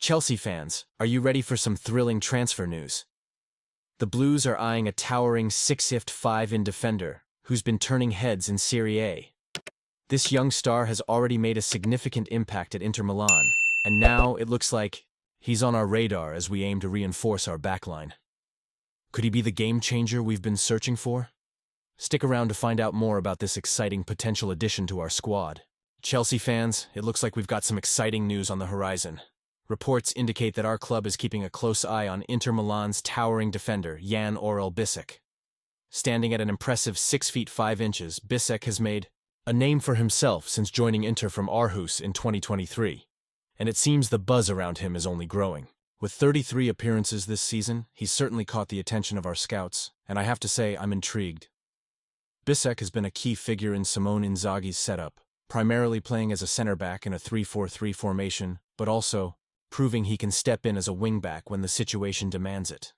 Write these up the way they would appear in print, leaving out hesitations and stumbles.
Chelsea fans, are you ready for some thrilling transfer news? The Blues are eyeing a towering 6'5" defender who's been turning heads in Serie A. This young star has already made a significant impact at Inter Milan, and now it looks like he's on our radar as we aim to reinforce our backline. Could he be the game-changer we've been searching for? Stick around to find out more about this exciting potential addition to our squad. Chelsea fans, it looks like we've got some exciting news on the horizon. Reports indicate that our club is keeping a close eye on Inter Milan's towering defender, Aurel Bisseck. Standing at an impressive 6'5", Bisseck has made a name for himself since joining Inter from Aarhus in 2023, and it seems the buzz around him is only growing. With 33 appearances this season, he's certainly caught the attention of our scouts, and I have to say I'm intrigued. Bisseck has been a key figure in Simone Inzaghi's setup, primarily playing as a center-back in a 3-4-3 formation, but also proving he can step in as a wing-back when the situation demands it.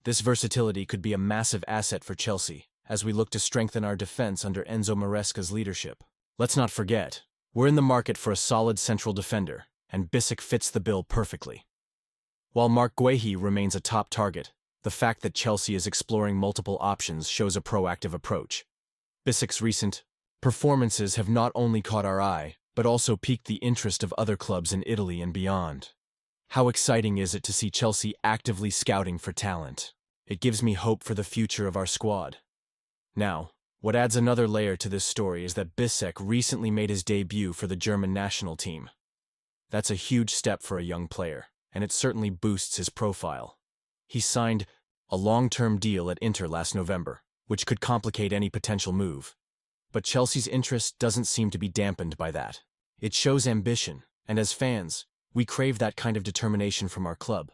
This versatility could be a massive asset for Chelsea, as we look to strengthen our defense under Enzo Maresca's leadership. Let's not forget, we're in the market for a solid central defender, and Bisseck fits the bill perfectly. While Marc Guehi remains a top target, the fact that Chelsea is exploring multiple options shows a proactive approach. Bisseck's recent performances have not only caught our eye, but also piqued the interest of other clubs in Italy and beyond. How exciting is it to see Chelsea actively scouting for talent? It gives me hope for the future of our squad. Now, what adds another layer to this story is that Bisseck recently made his debut for the German national team. That's a huge step for a young player, and it certainly boosts his profile. He signed a long-term deal at Inter last November, which could complicate any potential move. But Chelsea's interest doesn't seem to be dampened by that. It shows ambition, and as fans, we crave that kind of determination from our club.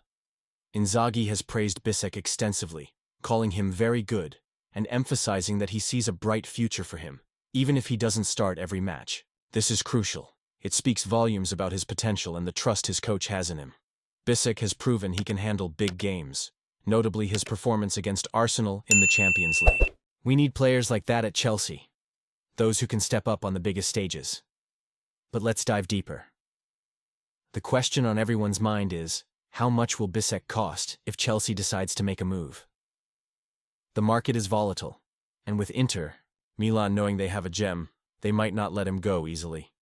Inzaghi has praised Bisseck extensively, calling him very good, and emphasizing that he sees a bright future for him, even if he doesn't start every match. This is crucial. It speaks volumes about his potential and the trust his coach has in him. Bisseck has proven he can handle big games, notably his performance against Arsenal in the Champions League. We need players like that at Chelsea, those who can step up on the biggest stages. But let's dive deeper. The question on everyone's mind is, how much will Bisseck cost if Chelsea decides to make a move? The market is volatile, and with Inter Milan knowing they have a gem, they might not let him go easily.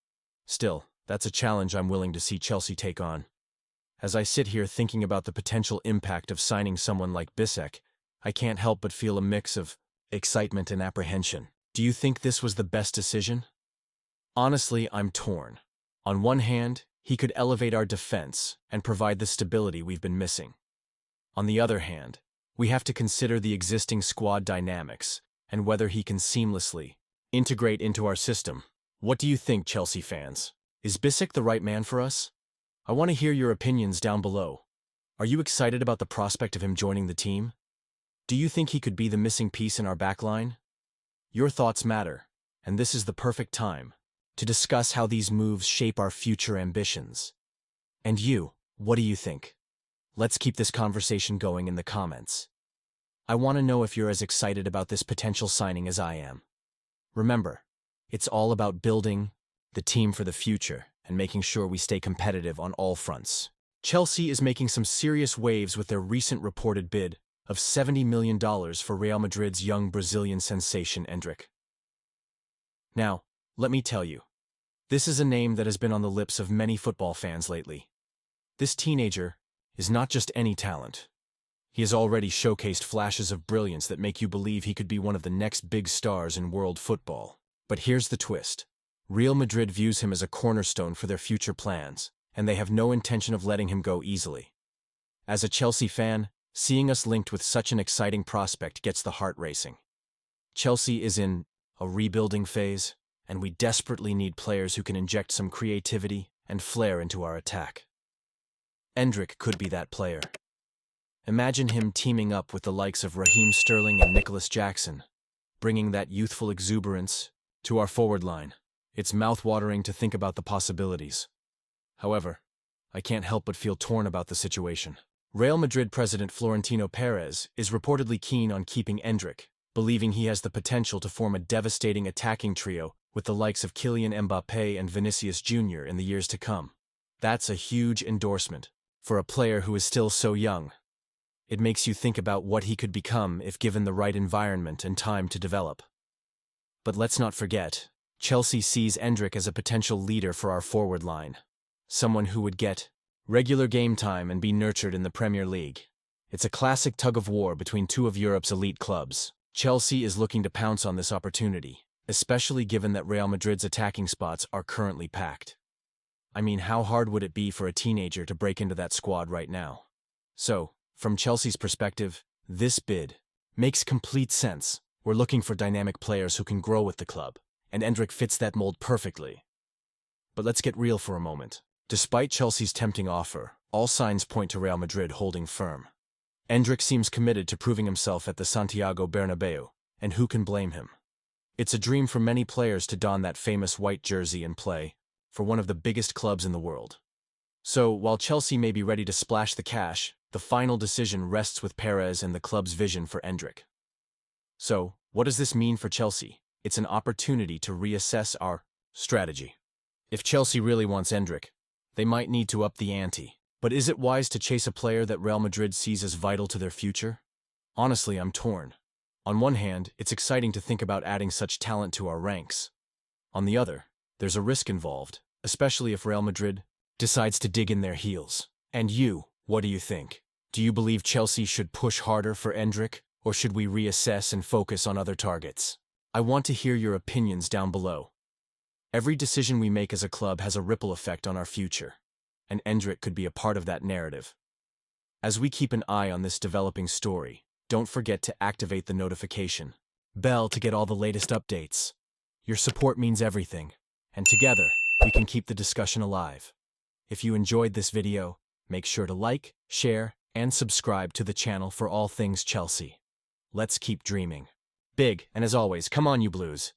Still, that's a challenge I'm willing to see Chelsea take on. As I sit here thinking about the potential impact of signing someone like Bisseck, I can't help but feel a mix of excitement and apprehension. Do you think this was the best decision? Honestly, I'm torn. On one hand, he could elevate our defense and provide the stability we've been missing. On the other hand, we have to consider the existing squad dynamics and whether he can seamlessly integrate into our system. What do you think, Chelsea fans? Is Bisseck the right man for us? I want to hear your opinions down below. Are you excited about the prospect of him joining the team? Do you think he could be the missing piece in our backline? Your thoughts matter, and this is the perfect time to discuss how these moves shape our future ambitions. And you, what do you think? Let's keep this conversation going in the comments. I want to know if you're as excited about this potential signing as I am. Remember, it's all about building the team for the future and making sure we stay competitive on all fronts. Chelsea is making some serious waves with their recent reported bid of $70 million for Real Madrid's young Brazilian sensation Endrick. Now, let me tell you, this is a name that has been on the lips of many football fans lately. This teenager is not just any talent. He has already showcased flashes of brilliance that make you believe he could be one of the next big stars in world football. But here's the twist. Real Madrid views him as a cornerstone for their future plans, and they have no intention of letting him go easily. As a Chelsea fan, seeing us linked with such an exciting prospect gets the heart racing. Chelsea is in a rebuilding phase, and we desperately need players who can inject some creativity and flair into our attack. Endrick could be that player. Imagine him teaming up with the likes of Raheem Sterling and Nicholas Jackson, bringing that youthful exuberance to our forward line. It's mouth-watering to think about the possibilities. However, I can't help but feel torn about the situation. Real Madrid president Florentino Perez is reportedly keen on keeping Endrick, believing he has the potential to form a devastating attacking trio with the likes of Kylian Mbappé and Vinicius Jr. in the years to come. That's a huge endorsement, for a player who is still so young. It makes you think about what he could become if given the right environment and time to develop. But let's not forget, Chelsea sees Endrick as a potential leader for our forward line. Someone who would get regular game time and be nurtured in the Premier League. It's a classic tug-of-war between two of Europe's elite clubs. Chelsea is looking to pounce on this opportunity, especially given that Real Madrid's attacking spots are currently packed. I mean, how hard would it be for a teenager to break into that squad right now? So, from Chelsea's perspective, this bid makes complete sense. We're looking for dynamic players who can grow with the club, and Endrick fits that mold perfectly. But let's get real for a moment. Despite Chelsea's tempting offer, all signs point to Real Madrid holding firm. Endrick seems committed to proving himself at the Santiago Bernabeu, and who can blame him? It's a dream for many players to don that famous white jersey and play for one of the biggest clubs in the world. So, while Chelsea may be ready to splash the cash, the final decision rests with Perez and the club's vision for Endrick. So, what does this mean for Chelsea? It's an opportunity to reassess our strategy. If Chelsea really wants Endrick, they might need to up the ante. But is it wise to chase a player that Real Madrid sees as vital to their future? Honestly, I'm torn. On one hand, it's exciting to think about adding such talent to our ranks. On the other, there's a risk involved, especially if Real Madrid decides to dig in their heels. And you, what do you think? Do you believe Chelsea should push harder for Endrick, or should we reassess and focus on other targets? I want to hear your opinions down below. Every decision we make as a club has a ripple effect on our future, and Endrick could be a part of that narrative. As we keep an eye on this developing story, don't forget to activate the notification bell to get all the latest updates. Your support means everything, and together, we can keep the discussion alive. If you enjoyed this video, make sure to like, share, and subscribe to the channel for all things Chelsea. Let's keep dreaming big, and as always, come on you Blues.